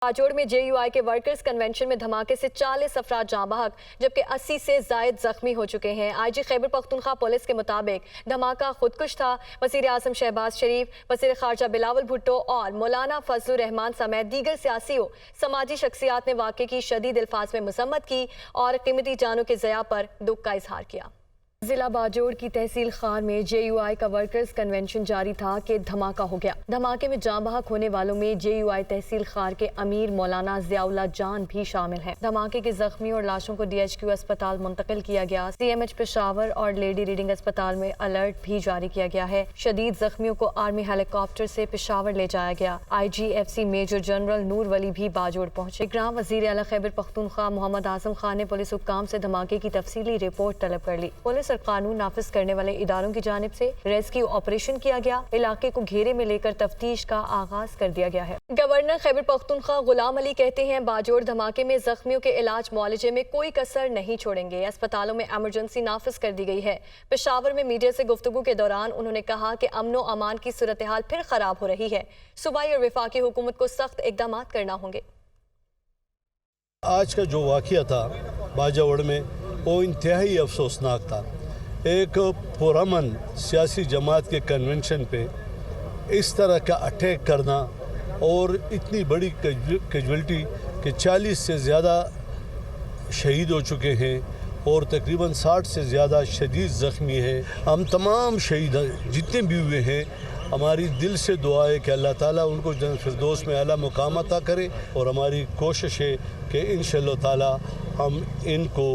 बाजोड़ में JUI के workers convention में धमाके से 40 अफराद जाँ बहक जबकि 80 से जायद जख्मी हो चुके हैं। IG खैबर पख्तूनख्वा पुलिस के मुताबिक धमाका खुदकुश था। वज़ीर आज़म शहबाज शरीफ, वज़ीर ख़ारजा बिलावल भुट्टो और मौलाना फजलुर रहमान समेत दीगर सियासी समाजी शख्सियात ने वाक़े की शदीद अल्फाज में मज़म्मत की और कीमती जानों के ज़या पर दुख का इजहार किया। जिला बाजोड़ की तहसील खान में JUI का वर्कर्स कन्वेंशन जारी था कि धमाका हो गया। धमाके में जाँ बहक होने वालों में JUI तहसील खान के अमीर मौलाना ज़ियाउल्लाह जान भी शामिल हैं। धमाके के जख्मी और लाशों को DHQ अस्पताल मुंतकिल किया गया। CMH पेशावर और लेडी रीडिंग अस्पताल में अलर्ट भी जारी किया गया है। शदीद जख्मियों को आर्मी हेलीकॉप्टर से पेशावर ले जाया गया। IGFC मेजर जनरल नूर वली भी बाजोड़ पहुंचे। ग्राम वज़ीर आला खैबर पख्तूनख्वा मोहम्मद आज़म खान ने पुलिस हुक्काम से धमाके की तफसीली रिपोर्ट तलब कर ली। पुलिस और कानून नाफिज करने वाले इदारों की जानिब से रेस्क्यू ऑपरेशन किया गया। इलाके को घेरे में लेकर तफ्तीश का आगाज कर दिया गया है। गवर्नर खैबर पख्तूनख्वा गुलाम अली कहते हैं बाजोड़ धमाके में जख्मियों के इलाज मुआलजे में कोई कसर नहीं छोड़ेंगे। अस्पतालों में एमरजेंसी नाफिज कर दी गई है। पेशावर में मीडिया से गुफ्तगू के दौरान उन्होंने कहा कि अमनो अमान की सूरत हाल फिर खराब हो रही है। सूबाई और वफाकी हुकूमत को सख्त इकदाम करना होंगे। आज का जो वाक़या था बाजोड़ में वो इंतहाई अफसोसनाक था। एक पुरअमन सियासी जमात के कन्वेंशन पे इस तरह का अटैक करना और इतनी बड़ी कैजुअल्टी कि 40 से ज़्यादा शहीद हो चुके हैं और तकरीबन 60 से ज़्यादा शदीद ज़ख्मी हैं। हम तमाम शहीद जितने भी हुए हैं, हमारी दिल से दुआ है कि अल्लाह ताला उनको जन्नत फिरदौस में आला मुकाम अता करे और हमारी कोशिश है कि इंशाअल्लाह ताला हम इनको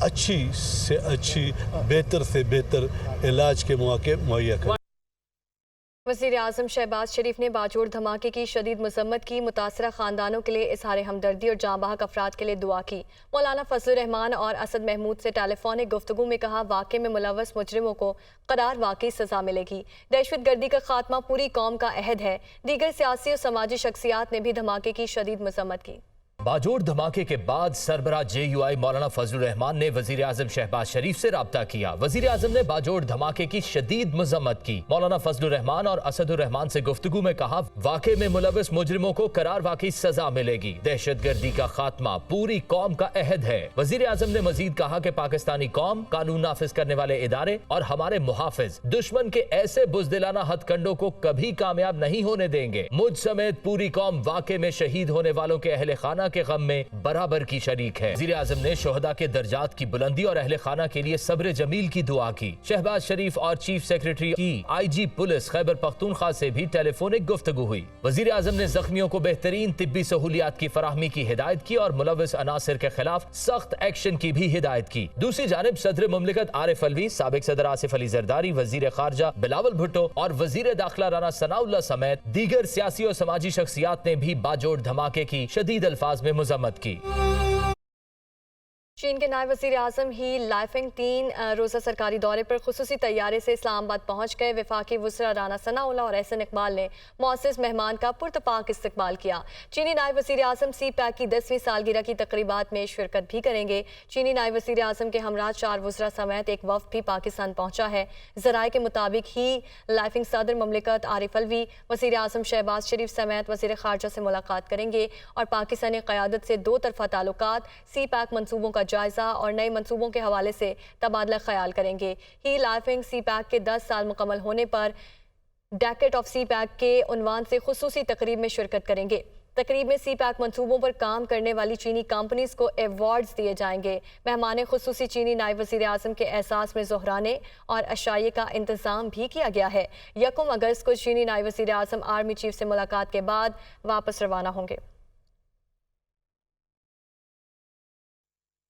अच्छी से अच्छी बेहतर से बेहतर इलाज के मौके मुहैया करें। वज़ीर आज़म शहबाज शरीफ ने बाजोड़ धमाके की शदीद मज़म्मत की। मुतासरा ख़ानदानों के लिए इज़हार हमदर्दी और जाँ बहक अफराद के लिए दुआ की। मौलाना फजलुर रहमान और असद महमूद से टेलीफोनिक गुफ्तगू में कहा वाक़े में मुलव्वस मुजरिमों को करार वाकई सज़ा मिलेगी। दहशत गर्दी का खात्मा पूरी कौम का अहद है। दीगर सियासी और समाजी शख्सियात ने भी धमाके की शदीद मज़म्मत की। बाजोड़ धमाके के बाद सरबराह JUI मौलाना फजलुर रहमान ने वजीर आजम शहबाज शरीफ से राब्ता किया। वजीर आजम ने बाजोड़ धमाके की शदीद मजम्मत की। मौलाना फजलुर रहमान और असदुर रहमान से गुफ्तगू में कहा वाक़े में मुलव्वस मुजरिमों को करार वाकई सजा मिलेगी। दहशत गर्दी का खात्मा पूरी कौम का अहद है। वजीर आजम ने मजीद कहा कि पाकिस्तानी कौम, कानून नाफिज करने वाले इदारे और हमारे मुहाफिज दुश्मन के ऐसे बुज़दिलाना हथकंडों को कभी कामयाब नहीं होने देंगे। मुझ समेत पूरी कौम वाक़े में शहीद होने वालों के अहले खाना के गम में बराबर की शरीक है। वज़ीर आज़म ने शोहदा के दर्जात की बुलंदी और अहले खाना के लिए सब्र जमील की दुआ की। शहबाज शरीफ और चीफ सेक्रेटरी की IG पुलिस खैबर पख्तूनख्वा से भी टेलीफोनिक गुफ्तगू हुई। वज़ीर आज़म ने जख्मियों को बेहतरीन तिब्बी सहूलियात की फराहमी की हिदायत की और मुलव्वस अनासिर के खिलाफ सख्त एक्शन की भी हिदायत की। दूसरी जानिब सदर मुमलिकत आरिफ अलवी, साबिक सदर आसिफ अली जरदारी, वज़ीर ख़ारजा बिलावल भुट्टो और वज़ीर दाखिला राना सनाउल्लाह समेत दीगर सियासी और समाजी शख्सियात ने भी बाजोड़ धमाके की शदीद अल्फाज में मज़म्मत की। चीन के नायब वज़ीर आज़म ही लाइफिंग 3 रोज़ा सरकारी दौरे पर खुसूसी तैयारे से इस्लामाबाद पहुँच गए। वफाकी वज़ीर राना सनाउल्लाह और एहसन इकबाल ने मुअज़्ज़ज़ मेहमान का पुरतपाक इस्तकबाल किया। चीनी नायब वज़ीर आज़म CPAC की 10वीं सालगिरह की तकरीबात में शिरकत भी करेंगे। चीनी नायब वज़ीर आज़म के हमरा 4 वज़रा समेत एक वफ़द भी पाकिस्तान पहुँचा है। ज़राए के मुताबिक ही लाइफिंग सदर मुमलिकत आरिफ अलवी वज़ीर आज़म शहबाज शरीफ समेत वज़ीर ख़ारजा से मुलाकात करेंगे और पाकिस्तानी क़यादत से 2 तरफ़ा ताल्लुकात, CPAC मनसूबों का जायजा और नए मंसूबों के हवाले से तबादला ख्याल करेंगे। ही लाइफिंग CPAC के 10 साल मुकम्मल होने पर डेकेड ऑफ CPAC के उन्वान से खुसूसी तकरीब में शिरकत करेंगे। तकरीब में CPAC मंसूबों पर काम करने वाली चीनी कंपनीज को अवार्ड्स दिए जाएंगे। मेहमान खुसूसी चीनी नायब वज़ीर आज़म के एहसास में ज़ोहराने और अशाइये का इंतज़ाम भी किया गया है। 1 अगस्त को चीनी नायब वज़ीर आज़म आर्मी चीफ से मुलाकात के बाद वापस रवाना होंगे।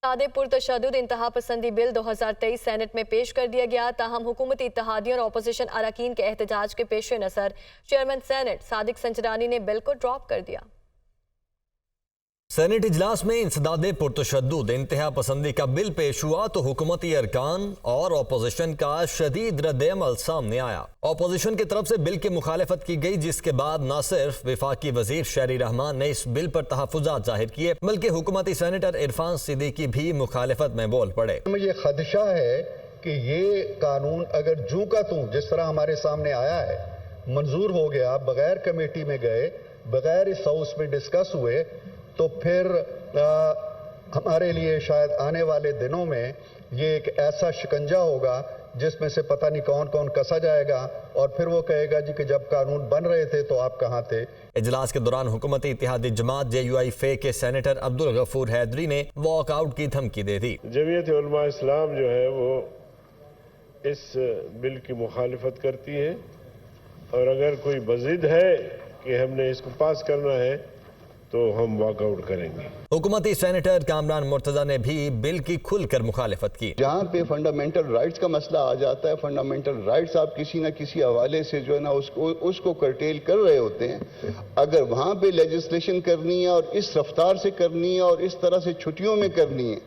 सादे पुरतशद्दुद इंतहा पसंदी बिल 2023 सेनेट में पेश कर दिया गया। ताहम हुकूमती इत्तेहादियों और अपोजिशन अरकान के एहतजाज के पेश नज़र चेयरमैन सेनेट सादिक संजरानी ने बिल को ड्रॉप कर दिया। सेनेट इजलास में इंसदादे पुरतशद्दुद इंतहा पसंदी का बिल पेश हुआ तो हुकूमती अरकान और अपोजिशन का शदीद रद्द-ए-अमल सामने आया। अपोजिशन की तरफ से बिल की मुखालफत की गई, जिसके बाद न सिर्फ वफाकी वजीर शहरी रहमान ने इस बिल पर तहफ़्फ़ुज़ात जाहिर किए बल्कि हुकूमती सेनेटर इरफान सिद्दीकी भी मुखालफत में बोल पड़े। ये खदशा है कि ये कानून अगर जूं का तूं जिस तरह हमारे सामने आया है मंजूर हो गया, बगैर कमेटी में गए बगैर इस हाउस में डिस्कस हुए तो फिर हमारे लिए शायद आने वाले दिनों में ये एक ऐसा शिकंजा होगा जिसमें से पता नहीं कौन कौन कसा जाएगा और फिर वो कहेगा जी कि जब कानून बन रहे थे तो आप कहाँ थे। इजलास के दौरान हुकूमती इत्तेहादी जमात JUI फे के सेनेटर अब्दुल गफूर हैदरी ने वॉकआउट की धमकी दे दी। जमीयत उलमा इस्लाम जो है वो इस बिल की मुखालिफत करती है और अगर कोई बज़िद है कि हमने इसको पास करना है तो हम वॉकआउट करेंगे। हुकूमती सेनेटर कामरान मुर्तजा ने भी बिल की खुलकर मुखालिफत की। जहाँ पे फंडामेंटल राइट्स का मसला आ जाता है, फंडामेंटल राइट्स आप किसी न किसी हवाले से जो है ना उसको कर्टेल कर रहे होते हैं। अगर वहाँ पे लेजिस्लेशन करनी है और इस रफ्तार से करनी है और इस तरह से छुट्टियों में करनी है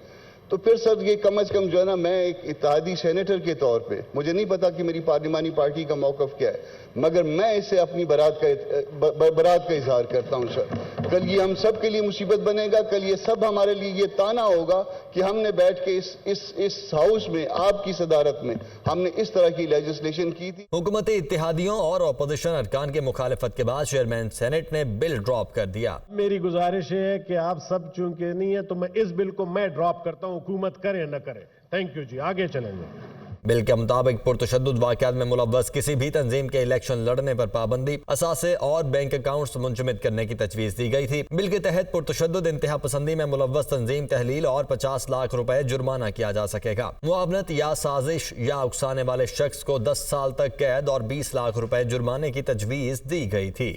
तो फिर सर ये कम अज़ कम जो है ना, मैं एक इत्तेहादी सेनेटर के तौर पे, मुझे नहीं पता कि मेरी पार्लिमानी पार्टी का मौक़िफ़ क्या है, मगर मैं इससे अपनी बरात का इजहार करता हूँ सर। कल ये हम सब के लिए मुसीबत बनेगा, कल ये सब हमारे लिए ये ताना होगा कि हमने बैठ के इस हाउस में आपकी सदारत में हमने इस तरह की लेजिस्लेशन की थी। हुकूमती इत्तेहादियों और अपोजिशन अरकान के मुखालिफत के बाद चेयरमैन सेनेट ने बिल ड्रॉप कर दिया। मेरी गुजारिश है कि आप सब चूंकि नहीं है तो मैं इस बिल को मैं ड्रॉप करता हूँ, हुकूमत करे न करे। थैंक यू जी, आगे चलेंगे। बिल के मुताबिक पुरतशद्दुद वाक़यात में मुलव्वस किसी भी तंजीम के इलेक्शन लड़ने पर पाबंदी, असासे और बैंक अकाउंट्स मुंजमद करने की तजवीज़ दी गई थी। बिल के तहत पुरतशद्दुद इंतहा पसंदी में मुलव्वस तंजीम तहलील और 50 लाख रुपए जुर्माना किया जा सकेगा। मुआवनत या साजिश या उकसाने वाले शख्स को 10 साल तक कैद और 20 लाख रुपए जुर्माने की तजवीज़ दी गई थी।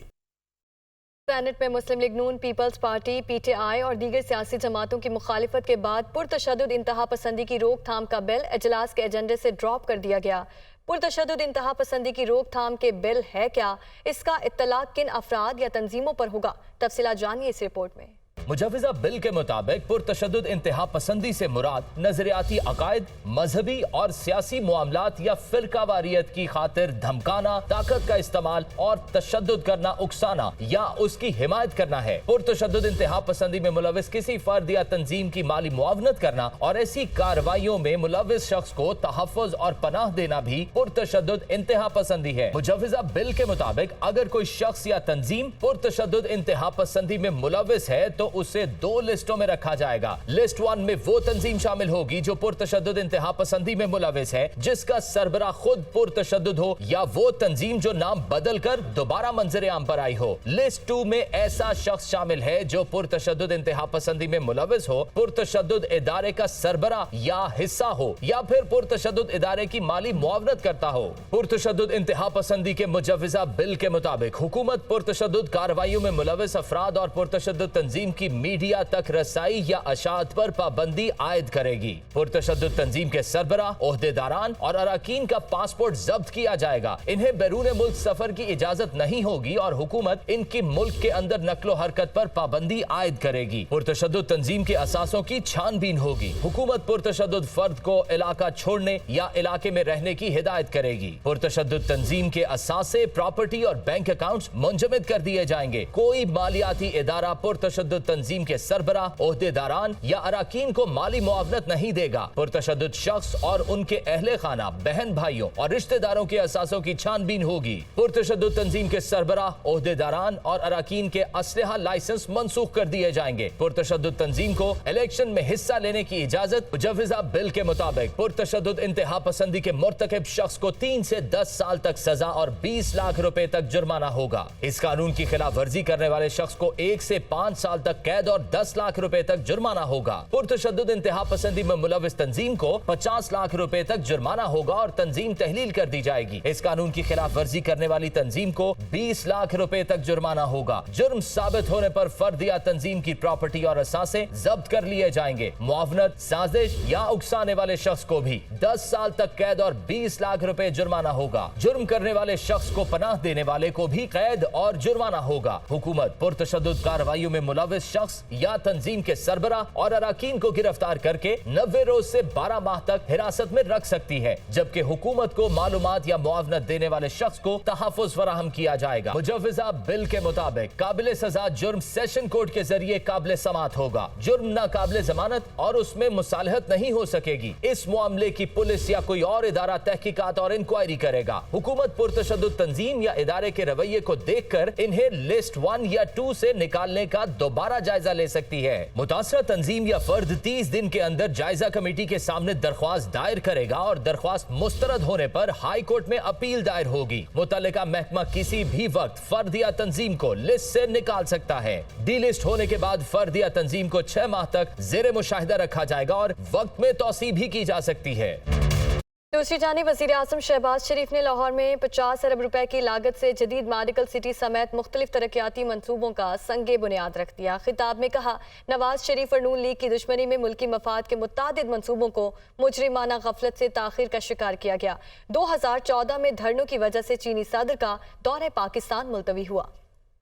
सेनेट में मुस्लिम लीग नून, पीपल्स पार्टी, PTI और दीगर सियासी जमातों की मुखालिफत के बाद पुरतशद्दुद इंतहा पसंदी की रोकथाम का बिल इजलास के एजेंडे से ड्रॉप कर दिया गया। पुरतशद्दुद इंतहा पसंदी की रोकथाम के बिल है क्या, इसका इत्तलाक किन अफराद या तंजीमों पर होगा, तफसीलात जानिए इस रिपोर्ट में। मुजव्वज़ा बिल के मुताबिक पुरतशद्दुद इंतहा पसंदी से मुराद नजरियाती अकायद, मजहबी और सियासी मामलात या फिरकावारियत की खातिर धमकाना, ताकत का इस्तेमाल और तशद्दुद करना, उकसाना या उसकी हिमायत करना है। पुरतशद्दुद इंतहा पसंदी में मुलव्वस किसी फर्द या तंजीम की माली मुआवनत करना और ऐसी कार्रवाइयों में मुलव्वस शख्स को तहफ़्फ़ुज़ और पनाह देना भी पुरतशद्दुद इंतहा पसंदी है। मुजव्वज़ा बिल के मुताबिक अगर कोई शख्स या तंजीम पुरतशद्दुद इंतहा पसंदी में मुलव्वस है तो उसे 2 लिस्टों में रखा जाएगा। लिस्ट 1 में वो तंजीम शामिल होगी जो पुरतशद्दुद इंतहा पसंदी में मुलव्वस है, जिसका सरबरा खुद पुरतशद्दुद हो या वो तंजीम जो नाम बदल कर दोबारा मंजर आम पर आई हो। लिस्ट 2 में ऐसा शख्स शामिल है जो पुरतशद्दुद इंतहा पसंदी में मुलव्वस हो, पुरतशद्दुद इदारे का सरबरा या हिस्सा हो या फिर पुरतशद्दुद इदारे की माली मुआवनत करता हो। पुरतशद्दुद इंतहा पसंदी के मुजव्वज़ा बिल के मुताबिक हुकूमत पुरतशद्दुद कार्रवाइयों में मुलव्वस अफराद और पुरतशद्दुद तंजीम की मीडिया तक रसाई या अशात पर पाबंदी आयद करेगी। पुरतशद्दुद तंजीम के सरबरा, ओहदेदारान और अराकीन का पासपोर्ट जब्त किया जाएगा। इन्हें बैरून मुल्क सफर की इजाजत नहीं होगी और हुकूमत इनकी मुल्क के अंदर नक्लो हरकत पर पाबंदी आयद करेगी। पुरतशद्दुद तंजीम के असासों की छानबीन होगी। हुकूमत पुरतशद्दुद फर्द को इलाका छोड़ने या इलाके में रहने की हिदायत करेगी। पुरतशद्दुद तंजीम के असासे, प्रॉपर्टी और बैंक अकाउंट्स मुंजमद कर दिए जाएंगे। कोई मालियाती इदारा पुरतशद्दुद तंजीम के सरबरा, ओहदेदारान या अराकीन को माली मुआवनत नहीं देगा। पुरतशद्दुद शख्स और उनके अहले खाना, बहन भाइयों और रिश्तेदारों के असासों की छानबीन होगी। पुरतशद्दुद तंजीम के सरबरा, ओहदेदारान और अराकीन के असलहा लाइसेंस मनसूख कर दिए जाएंगे। पुरतशद्दुद तंजीम को इलेक्शन में हिस्सा लेने की इजाजत मुजव्वज़ा बिल के मुताबिक पुरतशद्दुद इंतहा पसंदी के मुर्तकिब शख्स को 3 से 10 साल तक सजा और 20 लाख रुपए तक जुर्माना होगा। इस कानून की खिलाफ वर्जी करने वाले शख्स को 1 से 5 साल तक कैद और 10 लाख रुपए तक जुर्माना होगा। पुरतशद्दुद इंतहा पसंदी में मुलव्वस तंजीम को 50 लाख रुपए तक जुर्माना होगा और तंजीम तहलील कर दी जाएगी। इस कानून की खिलाफ वर्जी करने वाली तंजीम को 20 लाख रुपए तक जुर्माना होगा। जुर्म साबित होने पर फर्द या तंजीम की प्रॉपर्टी और असासे जब्त कर लिए जाएंगे। मुआवनत, साजिश या उकसाने वाले शख्स को भी 10 साल तक कैद और 20 लाख रुपए जुर्माना होगा। जुर्म करने वाले शख्स को पनाह देने वाले को भी कैद और जुर्माना होगा। हुकूमत पुरतशद्दुद कार्रवाइयों में मुलव्वस शख्स या तंजीम के सरबरा और अराकीन को गिरफ्तार करके 90 रोज से 12 माह तक हिरासत में रख सकती है, जबकि हुकूमत को मालूमात या मुआवनत देने वाले शख्स को तहफ़्फ़ुज़ फराहम किया जाएगा। मुजव्विज़ा बिल के मुताबिक काबिल सजा जुर्म सेशन कोर्ट के जरिए काबिल समात होगा। जुर्म ना काबिल जमानत और उसमें मुसालहत नहीं हो सकेगी। इस मामले की पुलिस या कोई और इदारा तहकीकात और इंक्वायरी करेगा। हुकूमत पुरतशद्दुद तंजीम या इदारे के रवैये को देखकर इन्हें लिस्ट 1 या 2 से निकालने का दोबारा जायजा ले सकती है। मुतासरा तंजीम या फर्द 30 दिन के अंदर जायजा कमेटी के सामने दरख्वास्त दायर करेगा और दरख्वास्त मुस्तरद होने पर हाई कोर्ट में अपील दायर होगी। मुतल्लिका महकमा किसी भी वक्त फर्द या तंजीम को लिस्ट से निकाल सकता है। डी लिस्ट होने के बाद फर्द या तंजीम को 6 माह तक जेर मुशाहिदा रखा जाएगा और वक्त में तौसी भी की जा सकती है। दूसरी जानिब वज़ीर आज़म शहबाज शरीफ ने लाहौर में 50 अरब रुपए की लागत से जदीद मेडिकल सिटी समेत मुख्तलिफ तरक्याती मंसूबों का संगे बुनियाद रख दिया। खिताब में कहा, नवाज शरीफ और नून लीग की दुश्मनी में मुल्की मफाद के मुतादिद मंसूबों को मुजरिमाना गफलत से ताखीर का शिकार किया गया। 2014 में धरनों की वजह से चीनी सदर का दौरे पाकिस्तान मुलतवी हुआ।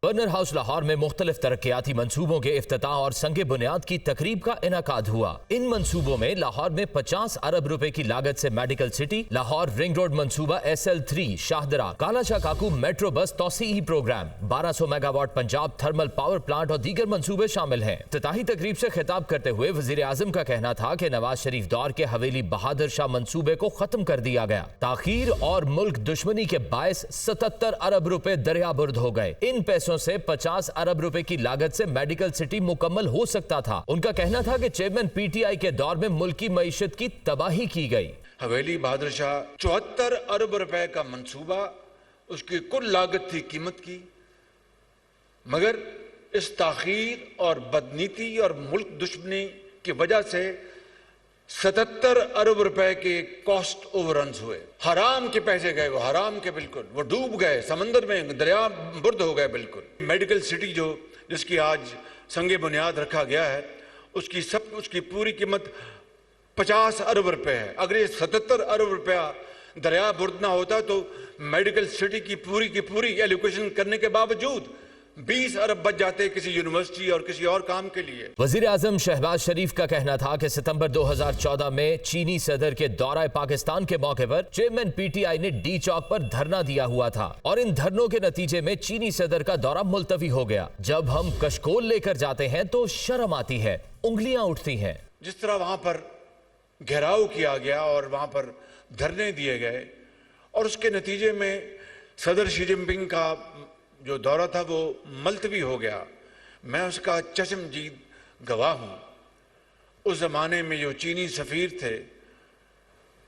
बर्नर हाउस लाहौर में मुख्तलिफ तरक्याती मंसूबों के इफ्तिताह और संगे बुनियाद की तकरीब का इनाकाद हुआ। इन मंसूबों में लाहौर में 50 अरब रुपए की लागत से medical city, Lahore ring road मंसूबा SL3, Shahdara, Kalashah Kaku metro bus तौसीई programme, 1200 megawatt Punjab thermal power plant और दीगर मंसूबे शामिल हैं। इफ्तिताही तकरीब से खिताब करते हुए वजीर आजम का कहना था कि नवाज शरीफ दौर के हवेली बहादुर शाह मंसूबे को खत्म कर दिया गया। ताखीर और मुल्क दुश्मनी के बायस 77 अरब रुपए दरियाबुर्द हो गए। इन पैसों से 50 अरब रुपए की लागत से मेडिकल सिटी मुकम्मल हो सकता था। उनका कहना था कि चेयरमैन PTI के दौर में मुल्क की मईशत की तबाही की गई। हवेली बहादुर शाह 74 अरब रुपए का मंसूबा, उसकी कुल लागत थी कीमत की, मगर इस ताखीर और बदनीति और मुल्क दुश्मनी की वजह से 77 अरब रुपए के कॉस्ट ओवररन्स हुए। हराम के पैसे गए, वो हराम के बिल्कुल, वो डूब गए समंदर में, दरिया बुर्द हो गए बिल्कुल। मेडिकल सिटी जो जिसकी आज संगे बुनियाद रखा गया है, उसकी पूरी कीमत 50 अरब रुपए है। अगर ये 77 अरब रुपया दरिया बुर्द ना होता तो मेडिकल सिटी की पूरी एलोकेशन करने के बावजूद 20 अरब बच जाते किसी यूनिवर्सिटी और किसी और काम के लिए। वजीर आजम शहबाज शरीफ का कहना था कि सितंबर 2014 में चीनी सदर के दौरा पाकिस्तान के मौके पर चेयरमैन PTI ने डी चौक पर धरना दिया हुआ था और इन धरनों के नतीजे में चीनी सदर का दौरा मुलतवी हो गया। जब हम कशकोल लेकर जाते हैं तो शर्म आती है, उंगलियां उठती हैं। जिस तरह वहां पर घेराव किया गया और वहां पर धरने दिए गए और उसके नतीजे में सदर शी जिनपिंग का जो दौरा था वो मुलतवी हो गया, मैं उसका चश्मदीद गवाह हूँ। उस ज़माने में जो चीनी सफ़ीर थे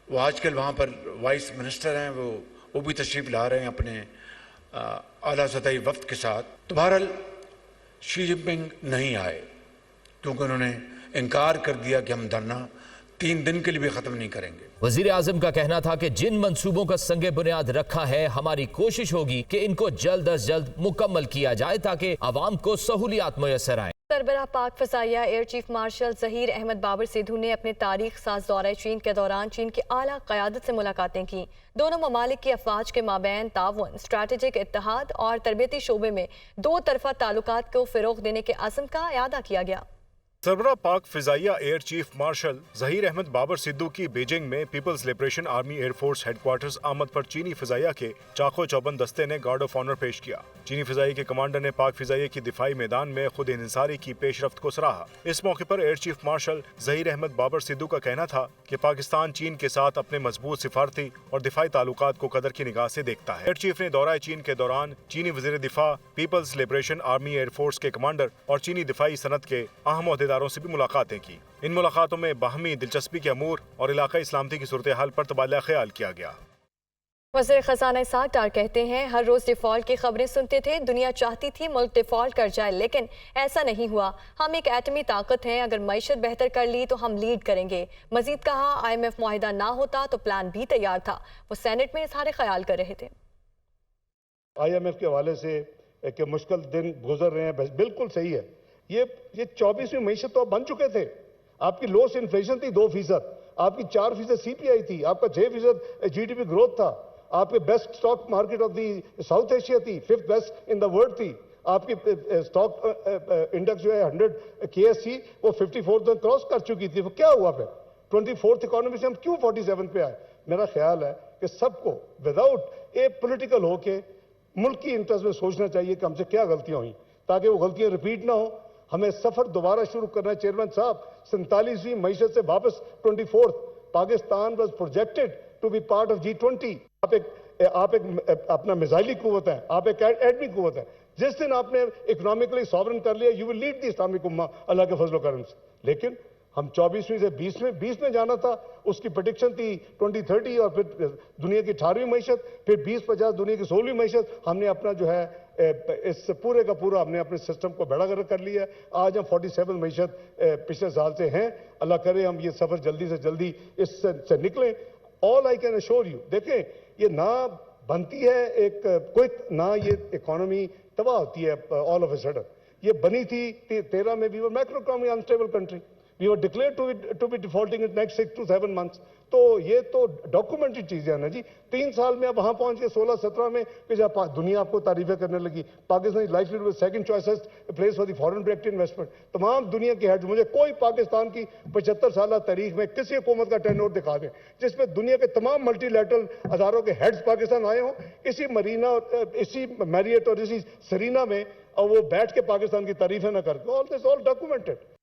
वो आजकल वहाँ पर वाइस मिनिस्टर हैं, वो भी तशरीफ़ ला रहे हैं अपने आला सतही वफ्द के साथ। तो बहरहाल शी जिनपिंग नहीं आए क्योंकि उन्होंने इनकार कर दिया कि हम धरना 3 दिन के लिए भी ख़त्म नहीं करेंगे। वजीर आजम का कहना था कि जिन मंसूबों का संगे बुनियाद रखा है, हमारी कोशिश होगी कि इनको जल्द अज जल्द मुकम्मल किया जाए ताकि आवाम को सहूलियात मुयसर आए। सरबराह पाक फजाइया air chief marshal Zaheer Ahmad Babar Sidhu ने अपने तारीख साज दौरे चीन के दौरान चीन की आला क़यादत से मुलाकातें की। दोनों ममालिक की अफवाज के माबैन ताउन, स्ट्रैटेजिक इत्तेहाद और तरबियती शोबे में 2 तरफ़ा ताल्लुकात को फ़रोग़ देने के अज़्म का इआदा किया गया। सरबराह पाक फिजाइया air chief marshal Zaheer Ahmad Babar Sidhu की बीजिंग में People's Liberation Army Air Force headquarters आमद पर चीनी फिजाइया के चाको चौबंद दस्ते ने गार्ड ऑफ ऑनर पेश किया। चीनी फिजाइया के कमांडर ने पाक फिजाइया की दिफाई मैदान में खुद इन्हिसारी की पेशरफ्त को सराहा। इस मौके पर air chief marshal Zaheer Ahmad Babar Sidhu का कहना था कि पाकिस्तान चीन के साथ अपने मजबूत सिफारती और दिफाई ताल्लुकात को कदर की निगाह से देखता है। एयर चीफ ने दौरा चीन के दौरान चीनी वज़ीर दिफा, पीपल्स लिबरेशन आर्मी एयरफोर्स के कमांडर और चीनी दिफाई सनत के अहम अहदेदारों से भी मुलाकातें की। इन मुलाकातों में बाहमी दिलचस्पी के अमूर और इलाकाई इस्लामती की सूरत हाल पर तबादला ख्याल किया गया। वज़ीर ख़ज़ाना इसाक डार कहते हैं, हर रोज़ डिफ़ॉल्ट की खबरें सुनते थे, दुनिया चाहती थी मुल्क डिफ़ॉल्ट कर जाए, लेकिन ऐसा नहीं हुआ। हम एक एटमी ताकत हैं, अगर मईशत बेहतर कर ली तो हम लीड करेंगे। मज़ीद कहा, IMF मुआहिदा ना होता तो प्लान भी तैयार था। वो सेनेट में इज़हार ख्याल कर रहे थे। IMF के हवाले से एक मुश्किल दिन गुजर रहे हैं, बिल्कुल सही है। ये 24वीं मईशत तो बन चुके थे। आपकी लोस इन्फ्लेशन थी 2%, आपकी 4% CPI थी, आपका 6% GDP ग्रोथ था, आपके best stock market of the south Asia थी, 5th best in the world थी। آپ کی اسٹاک انڈیکس جو ہے 100 KSC وہ 54 کراس کر چکی تھی. وہ کیا ہوا پھر 24th اکانومی سے ہم کیوں 47 پہ آئے؟ میرا خیال ہے کہ سب کو وداؤٹ اے پولیٹیکل ہو کے ملک کی انٹرسٹ میں سوچنا چاہیے کہ ہم سے کیا غلطیاں ہوئیں تاکہ وہ غلطیاں ریپیٹ نہ ہوں. ہمیں سفر دوبارہ شروع کرنا ہے. چیئرمین صاحب 47ویں معیشت سے واپس 24th Pakistan was projected to be part of G20. آپ ایک اپنا میزائلی قوت ہے, آپ ایک ایٹمی قوت ہے. جس دن آپ نے اکنامکلی ساورن کر لیا you will lead the Islamic امہ اللہ کے فضل و کرم سے. لیکن ہم 24ویں سے 20 میں جانا تھا, اس کی پریڈکشن تھی 2030 اور پھر دنیا کی 18ویں معیشت, پھر 2050 دنیا کی 16ویں معیشت. ہم نے اپنا جو ہے اس پورے کا پورا ہم نے اپنے سسٹم کو بیڑا گرک کر لیا ہے. آج ہم 47 معیشت پچھلے سال سے ہیں. اللہ کرے ہم یہ سفر جلدی سے جلدی اس سے نکلیں. آل آئی کین اشور یو, دیکھیں یہ نہ بنتی ہے ایک کوئک, نہ یہ اکانومی تباہ ہوتی ہے آل آف اے سڈن. یہ بنی تھی 13 میں بھی micro economy unstable country. We were declared to be defaulting in next 6 to 7 months. تو یہ تو ڈاکومنٹڈ چیزیں ہیں نا جی. 3 سال میں اب وہاں پہنچ کے 16-17 میں کہ جب دنیا آپ کو تعریفیں کرنے لگی, Pakistan likely to second choicest place for the foreign direct investment. تمام دنیا کے ہیڈ, مجھے کوئی پاکستان کی 75 سالہ تاریخ میں کسی حکومت کا ٹین اوور دکھا دیں جس میں دنیا کے تمام ملٹی لیٹرل اداروں کے ہیڈز پاکستان آئے ہوں اسی مرینا, اسی میریٹ اور اسی سرینا میں, اور وہ بیٹھ کے پاکستان کی تعریفیں نہ کر کے. آل دس آل ڈاکومنٹڈ.